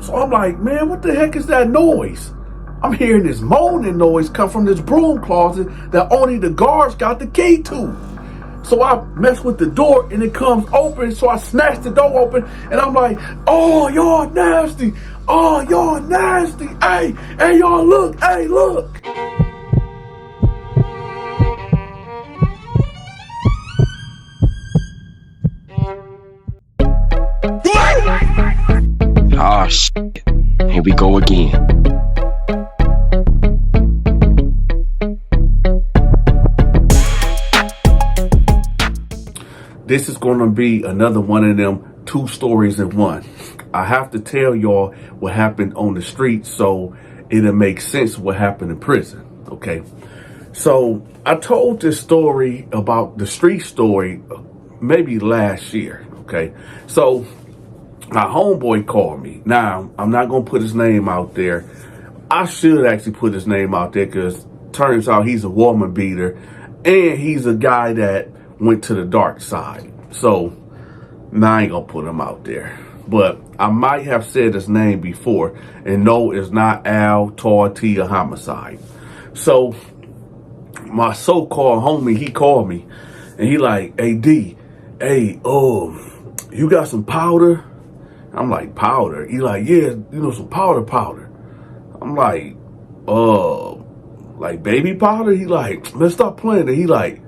So I'm like, man, what the heck is that noise? I'm hearing this moaning noise come from this broom closet that only the guards got the key to. So I mess with the door and it comes open. So I snatch the door open and I'm like, oh, y'all nasty. Oh, y'all nasty. Hey, y'all look. Hey, look. Oh, shit. Here we go again. This is going to be another one of them 2 stories in one. I have to tell y'all what happened on the street so it'll make sense what happened in prison, okay? So I told this story about the street story maybe last year, okay? So my homeboy called me. Now, I'm not going to put his name out there. I should actually put his name out there because turns out he's a woman beater and he's a guy that went to the dark side. So now I ain't gonna put him out there, but I might have said his name before, and no, it's not Al Tortilla Homicide. So my so-called homie, he called me and he like, hey D, hey, you got some powder? I'm like, powder? He like, yeah, some powder. I'm like baby powder? He like, let's stop playing. And he like,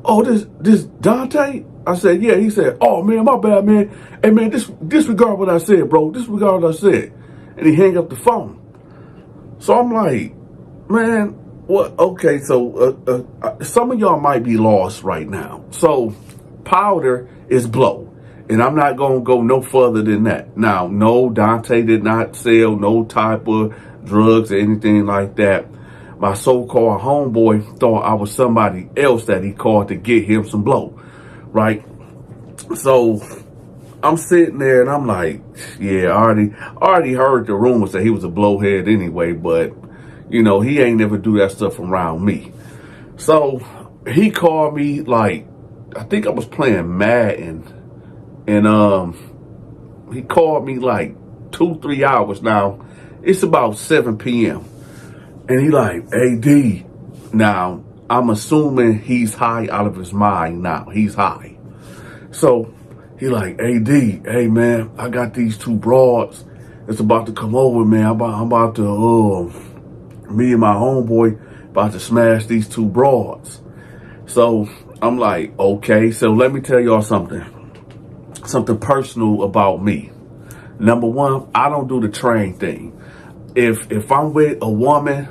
oh, this Dante? I said, yeah. He said, oh, man, my bad, man. Hey, man, disregard what I said, bro. Disregard what I said. And he hang up the phone. So I'm like, man, what? Okay, so some of y'all might be lost right now. So powder is blow. And I'm not going to go no further than that. Now, no, Dante did not sell no type of drugs or anything like that. My so-called homeboy thought I was somebody else that he called to get him some blow, right? So I'm sitting there and I'm like, yeah, I already heard the rumors that he was a blowhead anyway, but he ain't never do that stuff around me. So he called me like, I think I was playing Madden, and he called me like 2-3 hours now. It's about 7 p.m. And he like, hey, D. Now, I'm assuming he's high out of his mind now. He's high. So he like, hey, D. Hey, man, I got these 2 broads. It's about to come over, man. I'm about to, me and my homeboy about to smash these 2 broads. So I'm like, okay. So let me tell y'all something personal about me. Number one, I don't do the train thing. If I'm with a woman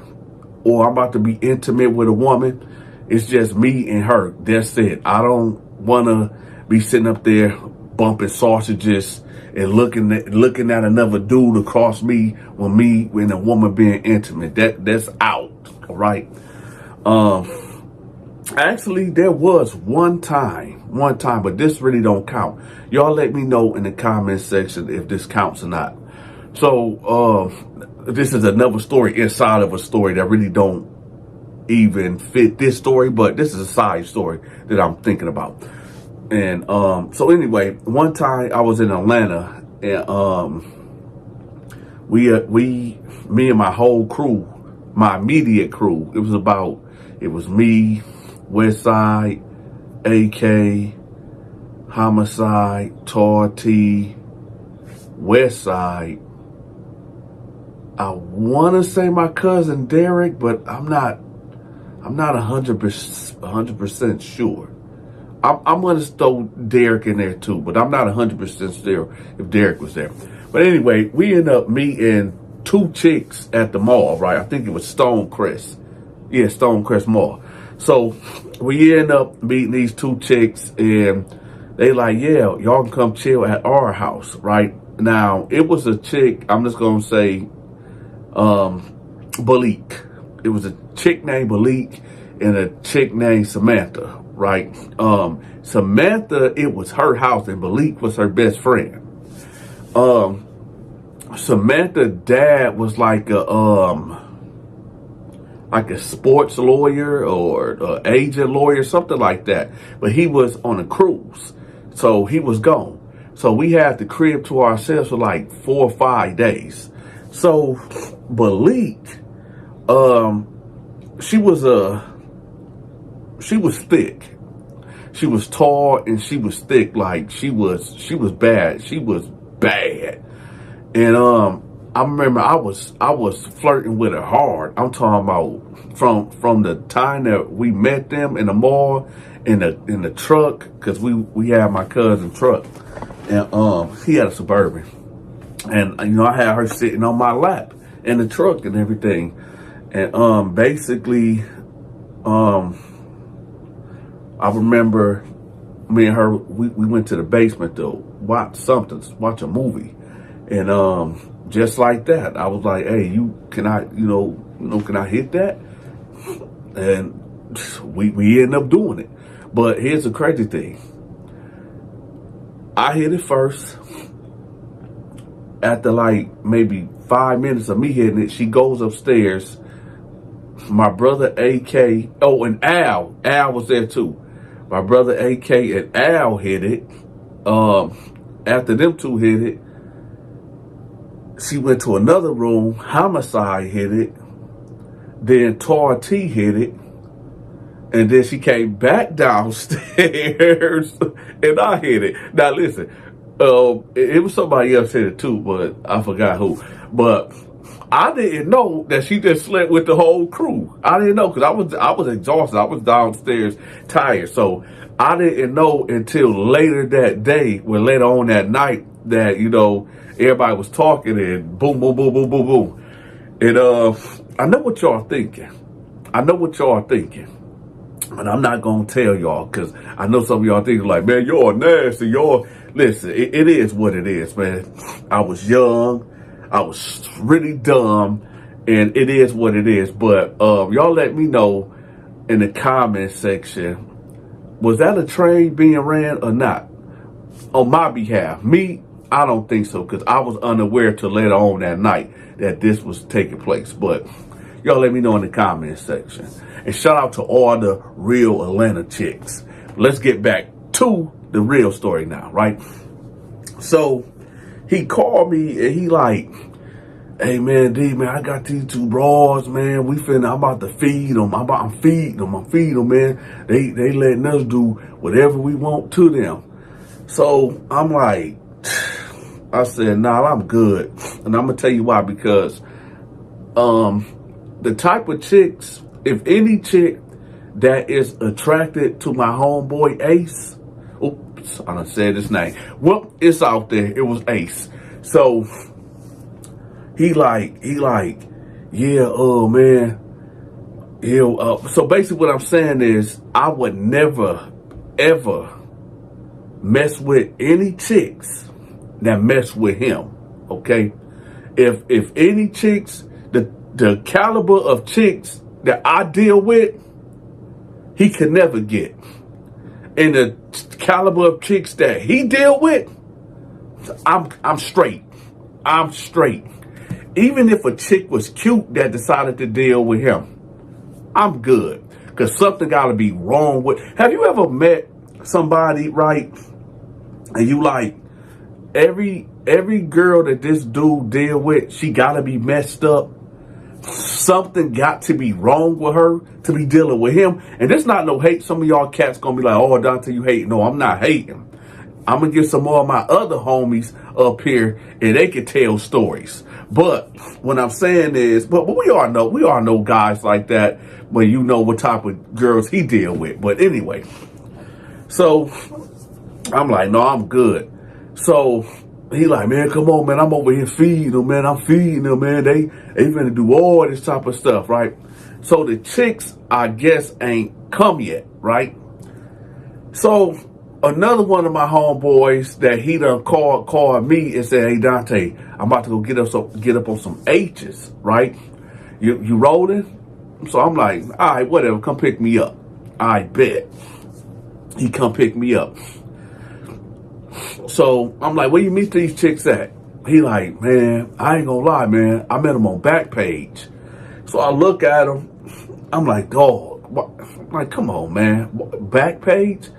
or I'm about to be intimate with a woman, it's just me and her. That's it. I don't want to be sitting up there bumping sausages and looking at another dude across me when a woman being intimate. That's out. All right. Actually, there was one time, but this really don't count. Y'all let me know in the comment section if this counts or not. So, this is another story inside of a story that really don't even fit this story, but this is a side story that I'm thinking about. And so anyway, one time I was in Atlanta, and me and my whole crew, my immediate crew, it was me, Westside, AK, Homicide, Torty, Westside. I want to say my cousin Derek, but I'm not 100% sure. I'm going to throw Derek in there too, but I'm not 100% sure if Derek was there. But anyway, we end up meeting 2 chicks at the mall, right? I think it was Stonecrest. Yeah, Stonecrest Mall. So we end up meeting these 2 chicks, and they like, yeah, y'all can come chill at our house, right? Now, it was a chick, I'm just going to say, Balik. It was a chick named Balik and a chick named Samantha, right? Samantha, it was her house, and Balik was her best friend. Samantha's dad was like a sports lawyer or agent lawyer, something like that. But he was on a cruise, so he was gone. So we had the crib to ourselves for like 4 or 5 days. So Malik, she was thick. She was tall and she was thick. Like she was bad. She was bad. And I remember I was flirting with her hard. I'm talking about from the time that we met them in the mall, in the truck, because we had my cousin's truck, and he had a Suburban, and I had her sitting on my lap in the truck and everything, and basically I remember me and her, we went to the basement to watch a movie, and just like that, I was like, hey, can I hit that? And we ended up doing it. But here's the crazy thing. I hit it first. After like maybe 5 minutes of me hitting it, she goes upstairs. My brother AK, and Al was there too. My brother AK and Al hit it. After them two hit it, she went to another room. Homicide hit it. Then Tar T hit it. And then she came back downstairs and I hit it. Now listen, it was somebody else hit it too, but I forgot who. But I didn't know that she just slept with the whole crew. I didn't know, because I was exhausted. I was downstairs tired. So I didn't know until later that day, or later on that night, that, everybody was talking and boom, boom, boom, boom, boom, boom. And I know what y'all thinking. And I'm not going to tell y'all, because I know some of y'all thinking like, man, y'all nasty. Listen, it is what it is, man. I was young. I was really dumb. And it is what it is. But y'all let me know in the comment section, was that a train being ran or not? On my behalf. Me, I don't think so, because I was unaware till later on that night that this was taking place. But y'all let me know in the comment section. And shout out to all the real Atlanta chicks. Let's get back to the real story now, right? So he called me and he like, hey man, D man, I got these 2 bras, man. I'm about to feed them. I'm feeding them, man. They letting us do whatever we want to them. So I'm like, I said, nah, I'm good. And I'm gonna tell you why, because the type of chicks, if any chick that is attracted to my homeboy Ace, oops, I done said his name. Well, it's out there. It was Ace. So he like, yeah, man. So basically what I'm saying is, I would never, ever mess with any chicks that mess with him. Okay? If any chicks, the caliber of chicks that I deal with, he could never get. And the caliber of chicks that he deal with, I'm straight. I'm straight. Even if a chick was cute that decided to deal with him, I'm good. Because something got to be wrong with. Have you ever met somebody, right? And you like, every girl that this dude deal with, she got to be messed up. Something got to be wrong with her to be dealing with him. And there's not no hate. Some of y'all cats gonna be like, oh, Donta, you hate. No, I'm not hating. I'm gonna get some more of my other homies up here and they can tell stories. But what I'm saying is, but we all know guys like that, when you know what type of girls he deal with. But anyway, so I'm like, no, I'm good. So he like, man, come on, man. I'm over here feeding them, man. I'm feeding them, man. They finna do all this type of stuff, right? So the chicks, I guess, ain't come yet, right? So another one of my homeboys that he done called me and said, hey, Donta, I'm about to go get up on some H's, right? You rolling? So I'm like, all right, whatever. Come pick me up. I bet. He come pick me up. So I'm like, where you meet these chicks at? He like, man, I ain't gonna lie, man. I met him on Backpage. So I look at him. I'm like, dog, what? I'm like, come on, man. Backpage?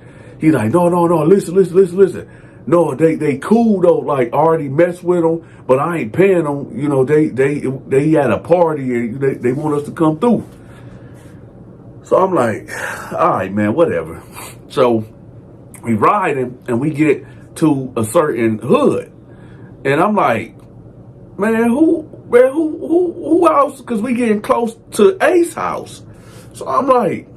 He like, no. Listen. no, they cool though. Like, I already messed with them, but I ain't paying them. You know, they at a party and they want us to come through. So I'm like, all right, man, whatever. So we riding and we get to a certain hood, and I'm like, man, who else? Because we getting close to Ace's house. So I'm like,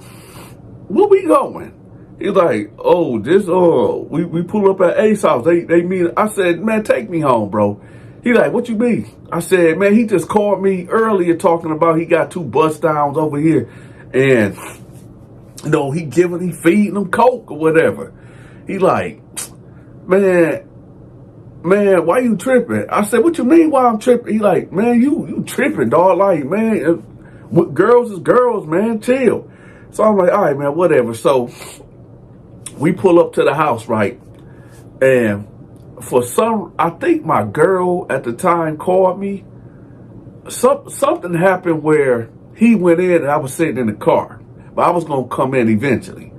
where we going? He's like, oh, this, we pull up at Ace's house. They meet. I said, man, take me home, bro. He like, what you mean? I said, man, he just called me earlier talking about he got 2 bust downs over here. And, you know, he feeding them coke or whatever. He like, man, why you tripping? I said, what you mean why I'm tripping? He like, man, you tripping, dog. Like, man, girls is girls, man, chill. So I'm like, all right, man, whatever. So we pull up to the house, right? And I think my girl at the time called me. Something happened where he went in and I was sitting in the car, but I was going to come in eventually.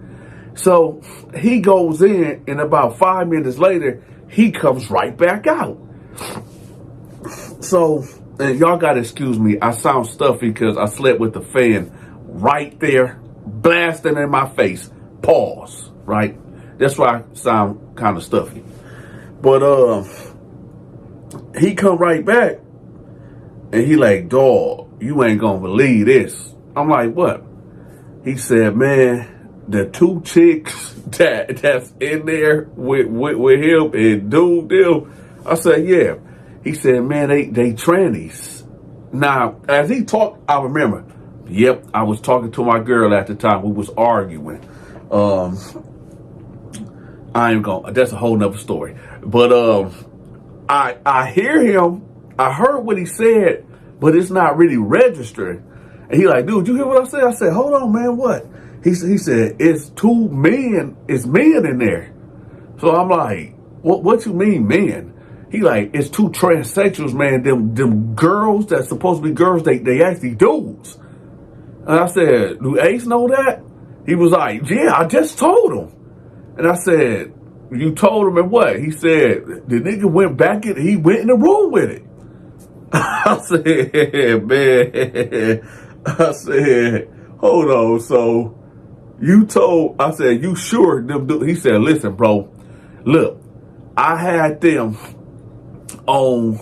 So he goes in, and about 5 minutes later, he comes right back out. So, and y'all got to excuse me, I sound stuffy because I slept with the fan right there, blasting in my face. Pause, right? That's why I sound kind of stuffy. But he come right back, and he like, dog, you ain't gonna believe this. I'm like, what? He said, man, the 2 chicks that's in there with him and dude deal. I said, yeah. He said, man, they trannies. Now, as he talked, I remember, yep, I was talking to my girl at the time. We was arguing. That's a whole nother story. But I hear him, I heard what he said, but it's not really registering. And he like, dude, you hear what I said? I said, hold on, man, what? He said, it's men in there. So I'm like, what you mean, men? He like, it's 2 transsexuals, man. Them girls that's supposed to be girls, they actually dudes. And I said, do Ace know that? He was like, yeah, I just told him. And I said, you told him and what? He said, the nigga went back in, he went in the room with it. I said, man, I said, hold on, so you told, I said, you sure them do? He said, listen, bro, look, I had them on,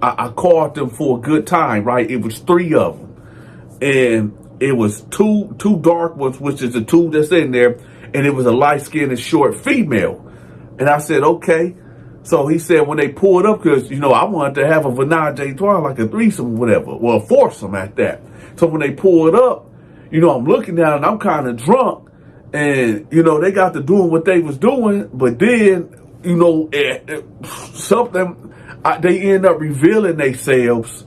I called them for a good time, right? It was 3 of them. And it was two dark ones, which is the 2 that's in there. And it was a light-skinned and short female. And I said, okay. So he said when they pulled up, because, you know, I wanted to have a menage a trois, like a threesome or whatever. Well, a foursome at that. So when they pulled up, you know, I'm looking down and I'm kind of drunk. And, you know, they got to doing what they was doing. But then, you know, they end up revealing themselves.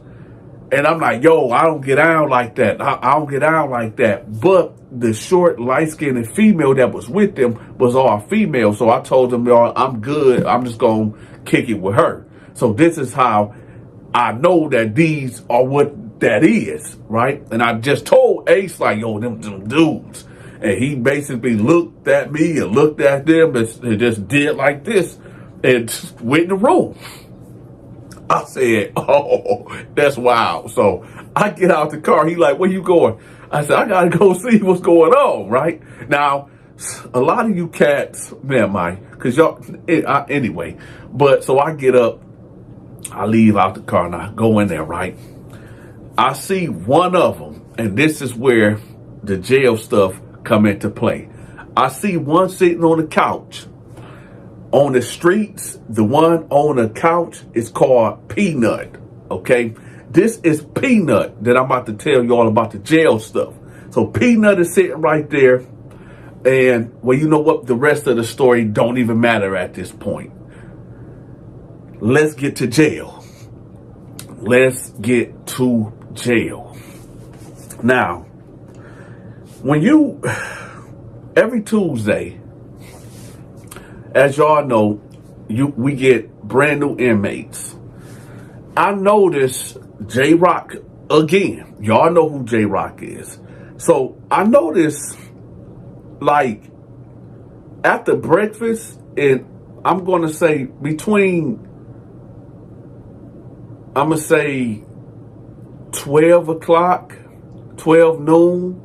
And I'm like, yo, I don't get down like that. I don't get down like that. But the short, light-skinned female that was with them was all female. So I told them, y'all, I'm good. I'm just going to kick it with her. So this is how I know that these are what that is, right? And I just told Ace, like, yo, them dudes. And he basically looked at me and looked at them and just did like this and just went in the room. I said, oh, that's wild. So I get out the car. He like, where you going? I said, I got to go see what's going on, right? Now, a lot of you cats, never mind, because y'all, anyway. But so I get up, I leave out the car, and I go in there, right? I see one of them, and this is where the jail stuff come into play. I see one sitting on the couch. On the streets, the one on the couch is called Peanut, okay? This is Peanut that I'm about to tell you all about the jail stuff. So Peanut is sitting right there. And, well, you know what? The rest of the story don't even matter at this point. Let's get to jail. Let's get to jail. Now, every Tuesday, as y'all know, we get brand new inmates. I noticed J-Rock again. Y'all know who J-Rock is. So I noticed, like, after breakfast, and I'm going to say between, I'm going to say 12 o'clock, 12 noon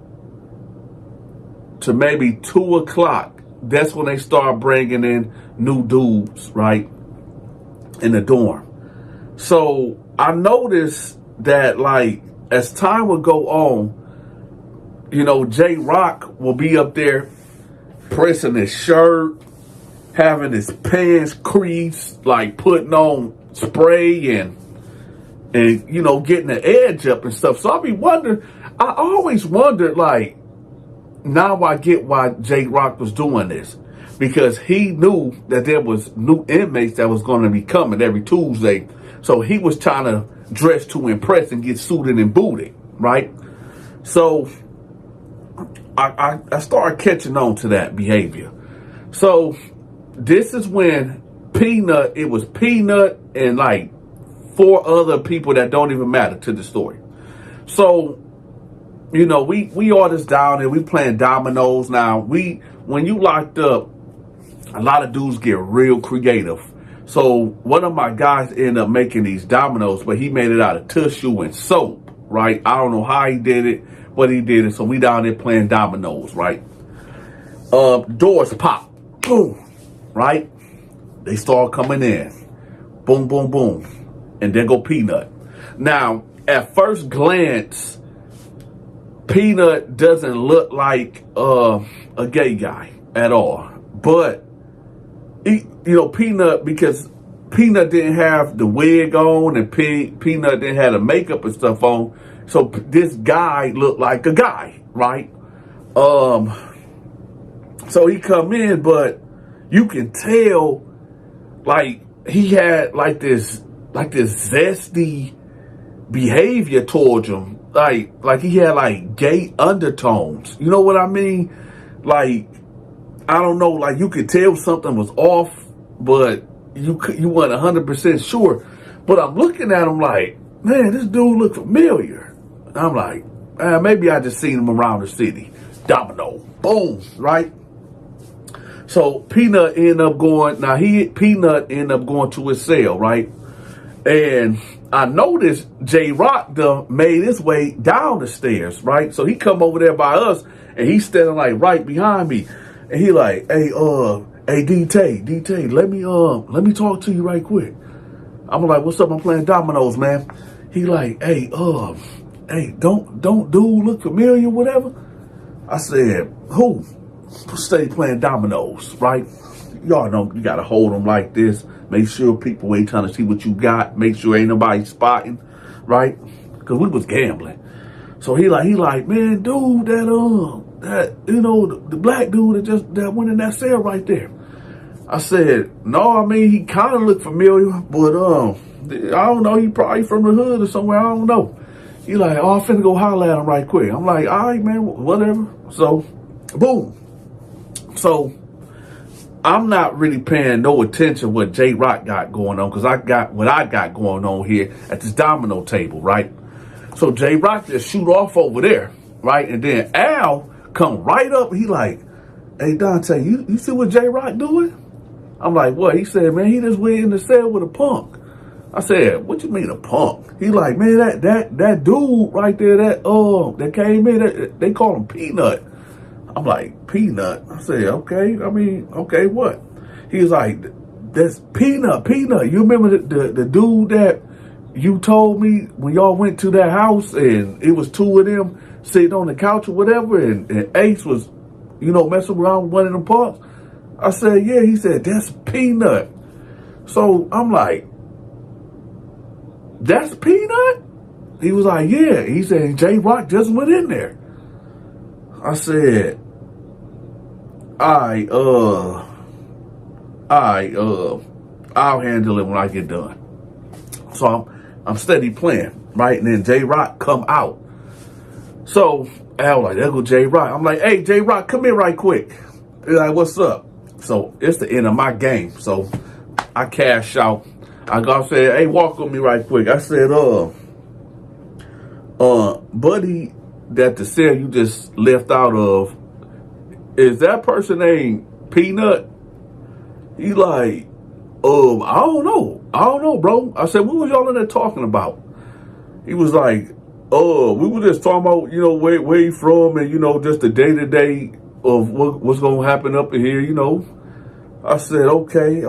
to maybe 2 o'clock. That's when they start bringing in new dudes, right, in the dorm. So I noticed that, like, as time would go on, you know, J-Rock will be up there pressing his shirt, having his pants creased, like putting on spray and you know, getting the edge up and stuff. So I always wondered, like, now I get why J-Rock was doing this. Because he knew that there was new inmates that was going to be coming every Tuesday. So he was trying to dress to impress and get suited and booted, right? So I started catching on to that behavior. So this is when it was Peanut and like 4 other people that don't even matter to the story. So, you know, we all this down and we playing dominoes. Now, when you locked up, a lot of dudes get real creative. So one of my guys ended up making these dominoes, but he made it out of tissue and soap, right? I don't know how he did it, but he did it. So we down there playing dominoes, right? Doors pop, boom, right? They start coming in, boom, boom, boom, and then go Peanut. Now, at first glance, Peanut doesn't look like a gay guy at all, but Peanut, because Peanut didn't have the wig on and Peanut didn't have the makeup and stuff on. So this guy looked like a guy, right? So he come in, but you can tell, like, he had like this zesty behavior towards him. Like he had like gay undertones. You know what I mean? Like, I don't know, like you could tell something was off, but you weren't 100% sure. But I'm looking at him like, man, this dude look familiar. And I'm like, maybe I just seen him around the city. Domino, boom, right? So Peanut ended up going to his cell, right? And I noticed J-Rock made his way down the stairs, right? So he come over there by us and he's standing like right behind me. And he like, hey, DT, let me talk to you right quick. I'm like, what's up? I'm playing dominoes, man. He like, hey, don't dude look familiar, whatever? I said, who? Stay playing dominoes, right? Y'all know you gotta hold them like this. Make sure people ain't trying to see what you got. Make sure ain't nobody spotting, right? Cause we was gambling. So he like, man, dude, that the black dude that went in that cell right there. I said, no, I mean, he kind of looked familiar, but I don't know, he probably from the hood or somewhere, I don't know. He like, oh, I'm finna go holler at him right quick. I'm like, all right, man, whatever. So, boom. So, I'm not really paying no attention what J-Rock got going on, because I got what I got going on here at this domino table, right? So J-Rock just shoot off over there, right? And then Al come right up. He like, hey, Dante, you see what J-Rock doing? I'm like, what? He said, man, he just went in the cell with a punk. I said, what you mean a punk? He like, man, that dude right there, that came in, they call him Peanut. I'm like, Peanut? I said, okay, okay, what? He was like, that's Peanut. You remember the dude that you told me when y'all went to that house and it was 2 of them sitting on the couch or whatever, and Ace was, messing around with one of them punks? I said, yeah. He said, that's Peanut. So I'm like, that's Peanut? He was like, yeah. He said, J-Rock just went in there. I said, I'll handle it when I get done. So I'm steady playing, right? And then J-Rock come out. So Al like, there go J-Rock. I'm like, hey, J-Rock, come here right quick. He's like, what's up? So it's the end of my game. So I cash out. I go say, hey, walk with me right quick. I said, buddy, that the cell you just left out of, is that person named Peanut? He like, I don't know, bro. I said, what was y'all in there talking about? He was like, we were just talking about, where you from and, just the day-to-day of what's going to happen up in here, I said, okay.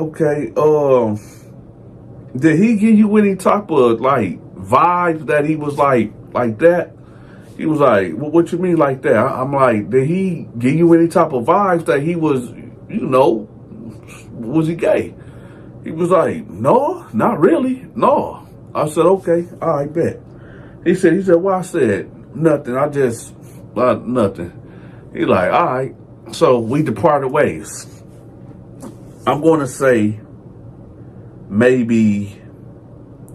Did he give you any type of, like, vibes that he was like that? He was like, what you mean like that? I'm like, did he give you any type of vibes that he was, was he gay? He was like, no, not really. No. I said, okay, all right, bet. He said, well, I said, nothing. Nothing. He like, all right. So we departed ways. I'm going to say maybe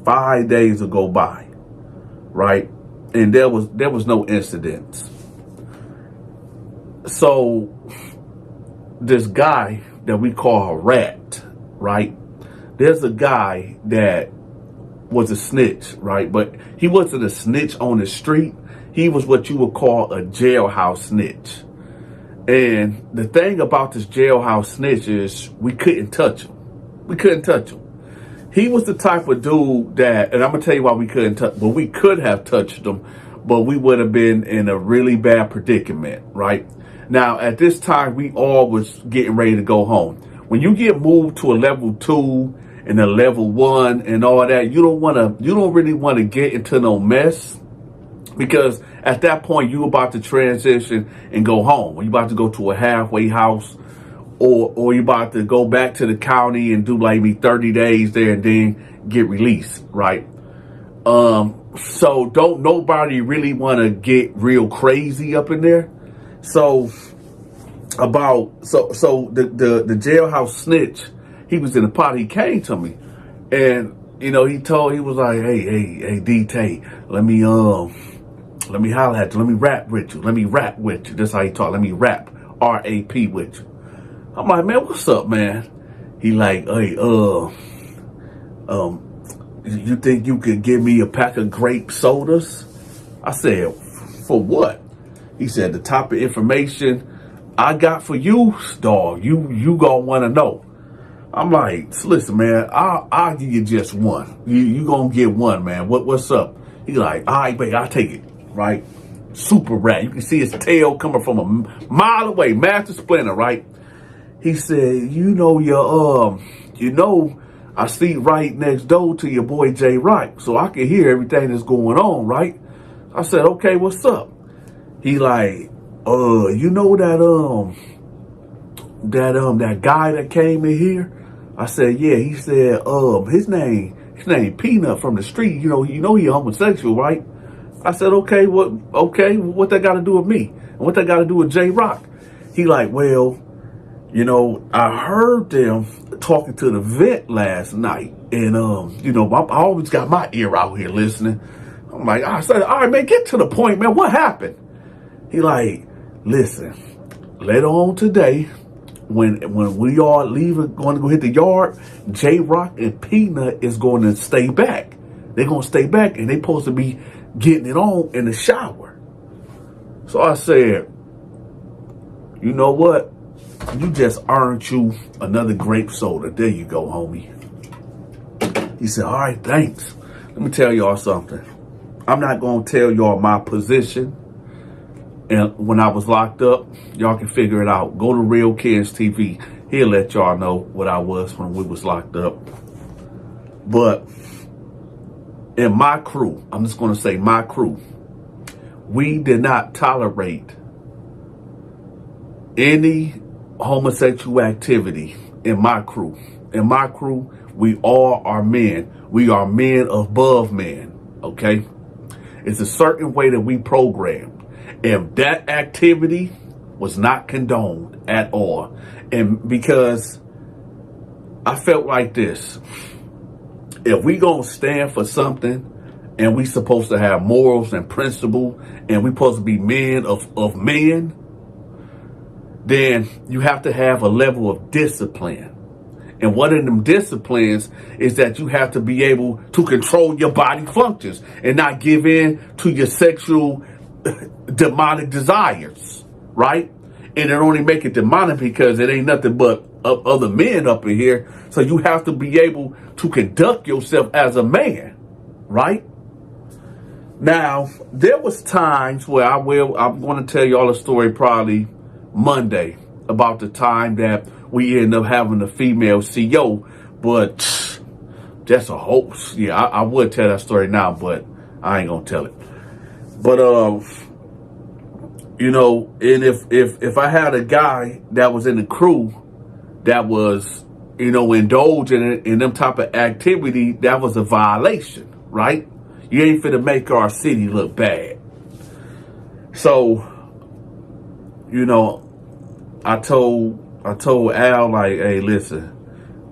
5 days will go by, right? And there was no incidents. So this guy that we call a rat, right? There's a guy that was a snitch, right? But he wasn't a snitch on the street. He was what you would call a jailhouse snitch. And the thing about this jailhouse snitch is we couldn't touch him. He was the type of dude that, and I'm going to tell you why we couldn't touch, but we could have touched him, but we would have been in a really bad predicament, right? Now, at this time, we all was getting ready to go home. When you get moved to a level 2 and a level 1 and all that, you don't really want to get into no mess, because at that point, you about to transition and go home. Or you about to go to a halfway house, or you about to go back to the county and do like maybe 30 days there and then get released, right? So don't nobody really want to get real crazy up in there. So the jailhouse snitch, he was in the pot. He came to me, and he was like, hey, D-Tay, let me holler at you. Let me rap with you. That's how he talk. Let me rap, R-A-P with you. I'm like, man, what's up, man? He like, hey, you think you could give me a pack of grape sodas? I said, for what? He said, the type of information I got for you, dog, you gonna want to know. I'm like, listen, man, I'll give you just one. You gonna get one, man. What's up? He like, all right, babe, I'll take it, right? Super rat. You can see his tail coming from a mile away. Master Splinter, right? He said, I see right next door to your boy J Rock, so I can hear everything that's going on, right? I said, okay, what's up? He like, that guy that came in here? I said, yeah. He said, his name Peanut from the street. You know he homosexual, right? I said, okay, what that got to do with me? And what that got to do with J Rock? He like, well, I heard them talking to the vet last night, and I always got my ear out here listening. I'm like, I said, all right, man, get to the point, man. What happened? He like, listen, later on today, when we all leaving, going to go hit the yard, J Rock and Peanut is going to stay back. They're going to stay back, and they supposed to be getting it on in the shower. So I said, you know what? You just earned you another grape soda. There you go, homie. He said, all right, thanks. Let me tell y'all something. I'm not going to tell y'all my position. And when I was locked up, y'all can figure it out. Go to Real Kids TV. He'll let y'all know what I was when we was locked up. But in my crew, I'm just going to say my crew, we did not tolerate any homosexual activity in my crew. In my crew, we all are men. We are men above men, okay? It's a certain way that we programmed. And that activity was not condoned at all. And because I felt like this, if we gonna stand for something and we supposed to have morals and principle and we supposed to be men of men, then you have to have a level of discipline. And one of them disciplines is that you have to be able to control your body functions and not give in to your sexual demonic desires, right? And it only make it demonic because it ain't nothing but of other men up in here. So you have to be able to conduct yourself as a man, right? Now, there was times where I'm going to tell y'all a story probably Monday about the time that we ended up having a female CEO, but that's a hoax. Yeah, I would tell that story now, but I ain't gonna tell it. But you know, and if I had a guy that was in the crew that was, you know, indulging in them type of activity, that was a violation, right? You ain't finna make our city look bad. So, you know, I told Al, like, hey, listen,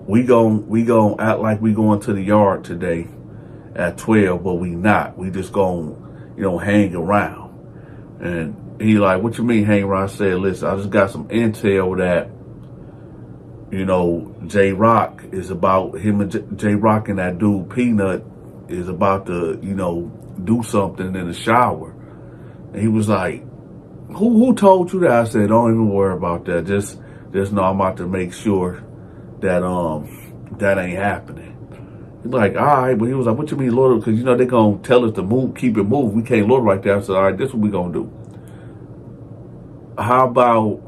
we gon' act like we going to the yard today at 12, but we not. We just gon', you know, hang around. And he like, what you mean hang around? I said, listen, I just got some intel that, you know, J-Rock is about, him and J-Rock and that dude Peanut is about to, you know, do something in the shower. And he was like, who told you that? I said, don't even worry about that. Just know I'm about to make sure that that ain't happening. He's like, all right, but he was like, what you mean loiter? Because, you know, they gonna tell us to move, keep it moving. We can't loiter right there. I said, all right, this is what we gonna do. How about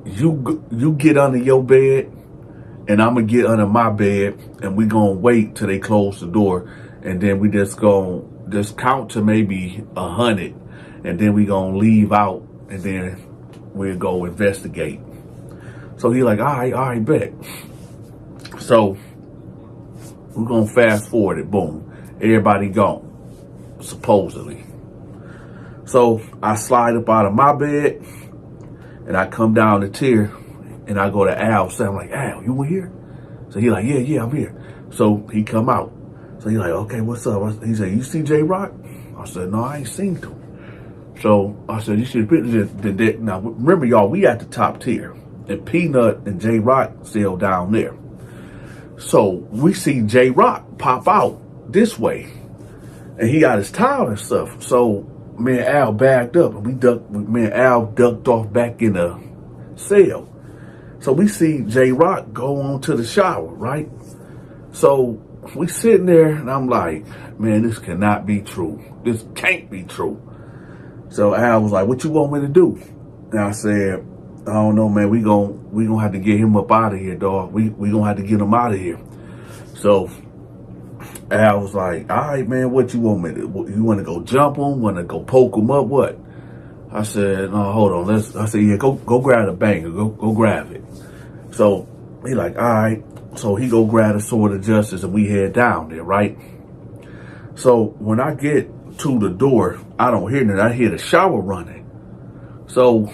you get under your bed and I'm gonna get under my bed and we gonna wait till they close the door, and then we just gonna count to maybe 100, and then we gonna leave out, and then we'll go investigate. So he like, all right, bet. So we're gonna fast forward it. Boom, everybody gone, supposedly. So I slide up out of my bed and I come down the tier and I go to Al. So I'm like, Al, you were here? So he like, yeah, I'm here. So he come out. So he like, okay, what's up? He said, you see J-Rock? I said, no, I ain't seen him. So I said, you should have been. Now remember, y'all, we at the top tier, and Peanut and J-Rock still down there. So we see J-Rock pop out this way, and he got his towel and stuff. So me and Al backed up, and me and Al ducked off back in the cell. So we see J-Rock go on to the shower, right? So we sitting there, and I'm like, man, this cannot be true. This can't be true. So Al was like, what you want me to do? And I said, I don't know, man. We gonna have to get him up out of here, dog. We gonna have to get him out of here. So Al was like, all right, man, what you want me to do? You want to go jump him? Want to go poke him up? What? I said, no, hold on. I said, yeah, go grab the banker. Go grab it. So he like, all right. So he go grab the sword of justice, and we head down there, right? So when I get to the door, I don't hear nothing. I hear the shower running. So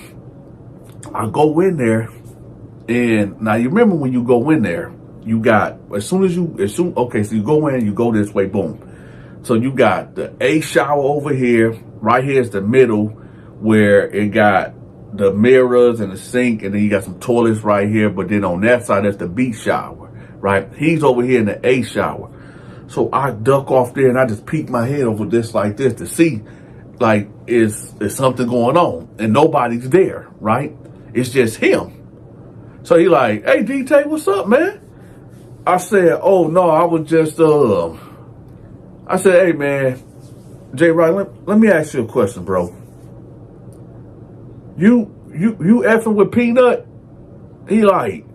I go in there, and now you remember when you go in there, you got, okay, so you go in, you go this way, boom. So you got the A shower over here, right here is the middle where it got the mirrors and the sink, and then you got some toilets right here, but then on that side, that's the B shower, right? He's over here in the A shower. So I duck off there and I just peek my head over this like this to see, like, is something going on? And nobody's there, right? It's just him. So he like, hey, D-Tay, what's up, man? I said, oh, no, I was just, I said, hey, man, J-Rock, let me ask you a question, bro. You effing with Peanut? He like,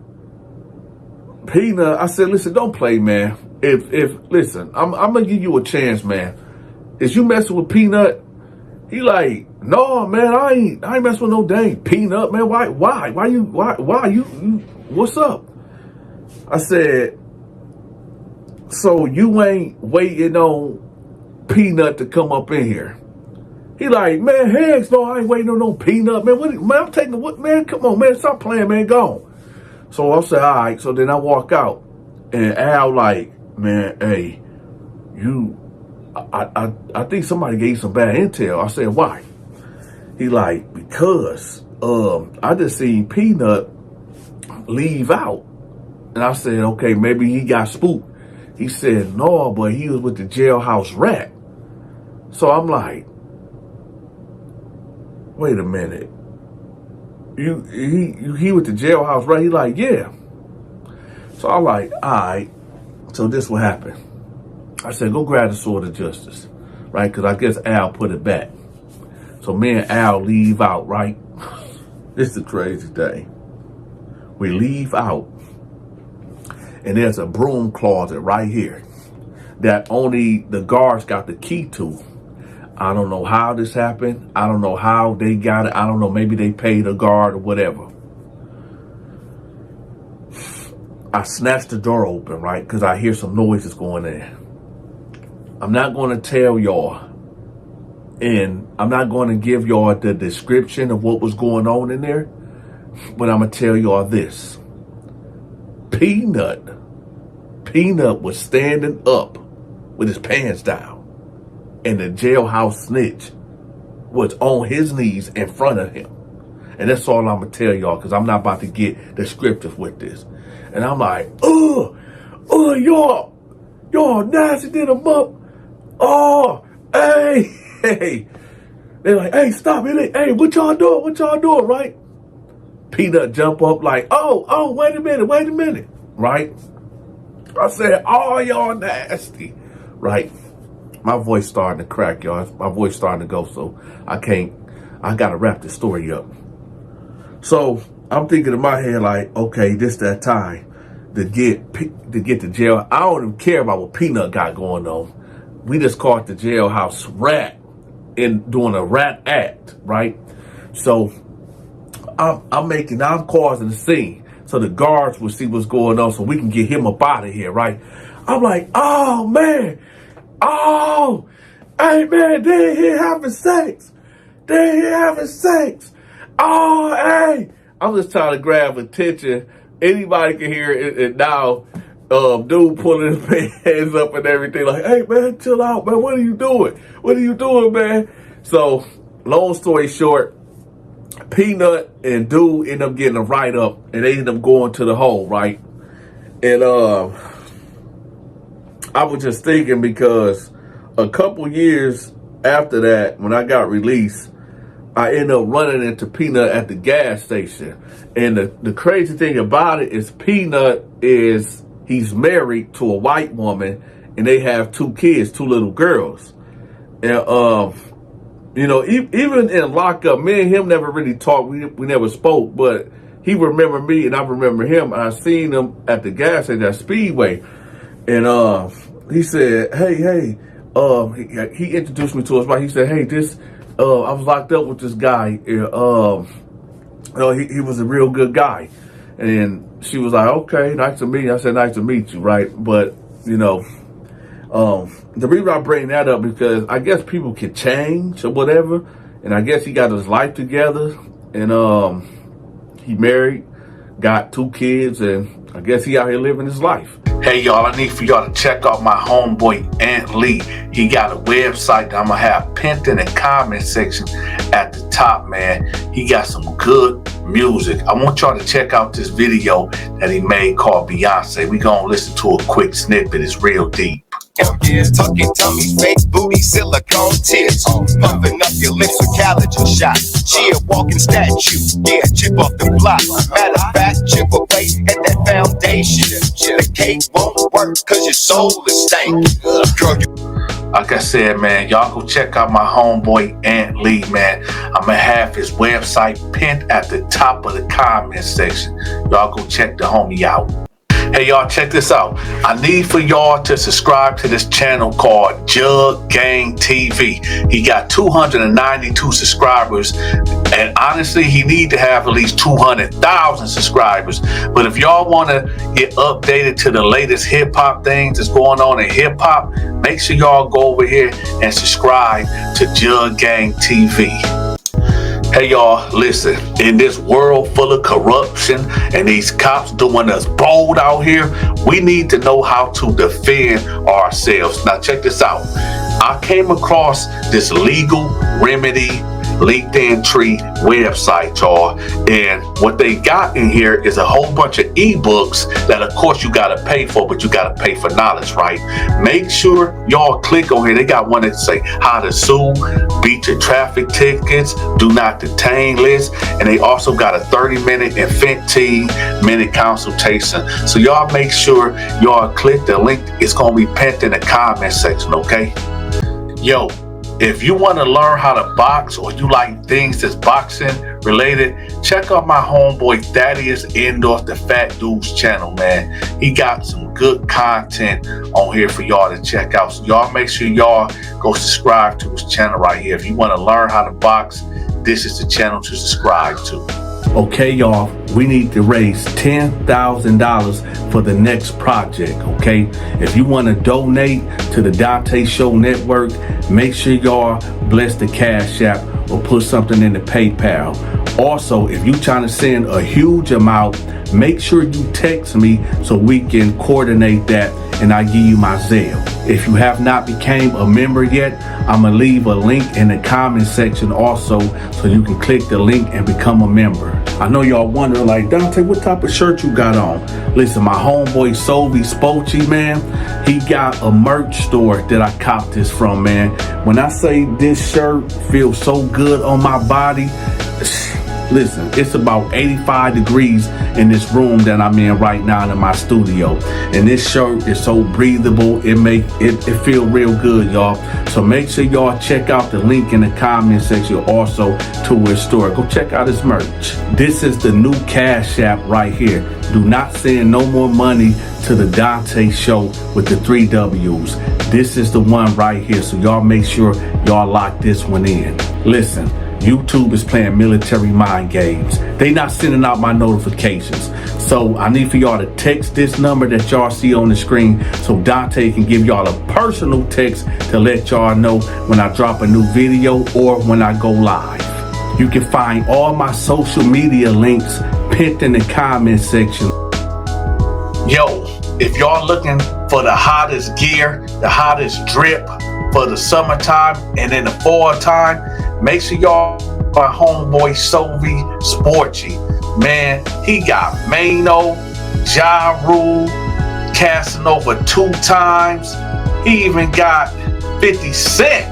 Peanut? I said, listen, don't play, man. Listen, I'm gonna give you a chance, man. Is you messing with Peanut? He like, no, man, I ain't messing with no dang Peanut, man. Why you, what's up? I said, so you ain't waiting on Peanut to come up in here? He like, man, heck no, I ain't waiting on no Peanut, man. Man, I'm taking what, man? Come on, man, stop playing, man, go on. So I said, all right. So then I walk out, and Al like, man, hey, I think somebody gave you some bad intel. I said, why? He like, because I just seen Peanut leave out. And I said, okay, maybe he got spooked. He said, no, but he was with the Jailhouse rat. So I'm like, wait a minute. he went to jailhouse, right? He like, yeah. So I'm like, all right. So this what happened. I said, go grab the sword of justice, right? Because I guess Al put it back. So me and Al leave out, right? It's the crazy thing. We leave out, and there's a broom closet right here that only the guards got the key to. I don't know how this happened. I don't know how they got it. I don't know. Maybe they paid a guard or whatever. I snatched the door open, right? Because I hear some noises going in. I'm not going to tell y'all, and I'm not going to give y'all the description of what was going on in there, but I'm going to tell y'all this. Peanut was standing up with his pants down, and the jailhouse snitch was on his knees in front of him. And that's all I'm going to tell y'all, because I'm not about to get descriptive with this. And I'm like, y'all nasty did him up. Oh, hey. They're like, hey, stop it. Hey, what y'all doing, right? Peanut jump up like, oh, wait a minute, right? I said, oh, y'all nasty, right? My voice starting to crack, y'all. My voice starting to go, so I got to wrap the story up. So I'm thinking in my head like, okay, this that time to get to jail. I don't even care about what Peanut got going on. We just caught the jailhouse rat in doing a rat act, right? So I'm causing the scene so the guards will see what's going on so we can get him up out of here, right? I'm like, oh man, hey man, they here having sex. Oh, hey. I'm just trying to grab attention. Anybody can hear it, and now dude pulling his hands up and everything like, hey man, chill out, man. What are you doing, man? So long story short, Peanut and dude end up getting a write-up, and they end up going to the hole, right? And I was just thinking, because a couple years after that, when I got released, I ended up running into Peanut at the gas station. And the crazy thing about it is he's married to a white woman, and they have 2 kids, 2 little girls. And, even in lockup, me and him never really talked. We never spoke, but he remembered me and I remember him. And I seen him at the gas station at Speedway. And he said, hey, he introduced me to his wife. He said, hey, I was locked up with this guy. He was a real good guy. And she was like, okay, nice to meet you. I said, nice to meet you, right? But, the reason I bring that up because I guess people can change or whatever. And I guess he got his life together. And he married, got 2 kids, and I guess he out here living his life. Hey, y'all, I need for y'all to check out my homeboy, Ant Lee. He got a website that I'm going to have pinned in the comment section at the top, man. He got some good music. I want y'all to check out this video that he made called Beyonce. We going to listen to a quick snippet. It's real deep. Tucking tummies, fake booty, silicone tits. Pumping up your lips with collagen shots. She a walking statue, yeah, chip off the block. Matter of fact, chip away at that foundation. The cake won't work cause your soul is stank. Girl, like I said, man, y'all go check out my homeboy Ant Lee, man. I'm gonna have his website pinned at the top of the comment section. Y'all go check the homie out. Hey, y'all, check this out. I need for y'all to subscribe to this channel called Jug Gang TV. He got 292 subscribers, and honestly, he need to have at least 200,000 subscribers. But if y'all want to get updated to the latest hip-hop things that's going on in hip-hop, make sure y'all go over here and subscribe to Jug Gang TV. Hey y'all, listen, in this world full of corruption and these cops doing us bold out here, we need to know how to defend ourselves. Now check this out. I came across this legal remedy LinkedIn Tree website, y'all. And what they got in here is a whole bunch of ebooks that of course you gotta pay for, but you gotta pay for knowledge, right? Make sure y'all click on here. They got one that say how to sue, beat your traffic tickets, do not detain list, and they also got a 30-minute and 15-minute consultation. So y'all make sure y'all click the link. It's gonna be pinned in the comment section, okay? Yo, if you want to learn how to box or you like things that's boxing related, check out my homeboy Thaddeus Indoors, the Fat Dude's channel, man. He got some good content on here for y'all to check out. So y'all make sure y'all go subscribe to his channel right here. If you want to learn how to box, this is the channel to subscribe to. Okay, y'all, we need to raise $10,000 for the next project, okay? If you want to donate to the Donta Show Network, make sure y'all bless the Cash App or put something in the PayPal. Also, if you're trying to send a huge amount, make sure you text me so we can coordinate that and I give you my Zelle. If you have not became a member yet, I'm gonna leave a link in the comment section also so you can click the link and become a member. I know y'all wondering like, Donta, what type of shirt you got on? Listen, my homeboy Sovi Spochi, man, he got a merch store that I copped this from, man. When I say this shirt feels so good on my body, listen, it's about 85 degrees in this room that I'm in right now in my studio. And this shirt is so breathable, it feel real good, y'all. So make sure y'all check out the link in the comment section also to his store. Go check out his merch. This is the new Cash App right here. Do not send no more money to the Donta Show with the 3 W's. This is the one right here. So y'all make sure y'all lock this one in. Listen, YouTube is playing military mind games. They not sending out my notifications. So I need for y'all to text this number that y'all see on the screen so Donta can give y'all a personal text to let y'all know when I drop a new video or when I go live. You can find all my social media links pinned in the comment section. Yo, if y'all looking for the hottest gear, the hottest drip for the summertime and in the fall time, make sure y'all my homeboy Sovi Sporty. Man, he got Mano, Ja Rule, Casanova 2 times. He even got 50 Cent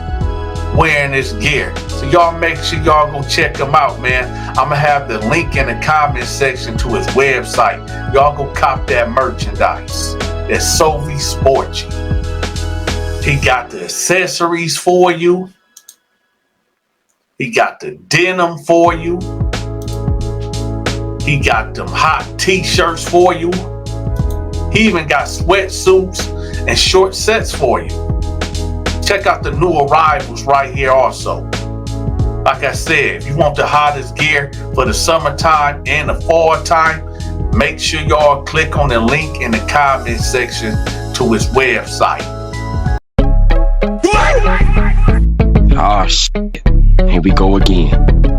wearing this gear. So y'all make sure y'all go check him out, man. I'm gonna have the link in the comment section to his website. Y'all go cop that merchandise. That's Sovi Sporty. He got the accessories for you. He got the denim for you. He got them hot t-shirts for you. He even got sweatsuits and short sets for you. Check out the new arrivals right here also. Like I said, if you want the hottest gear for the summertime and the fall time, make sure y'all click on the link in the comment section to his website. Oh shit. Here we go again.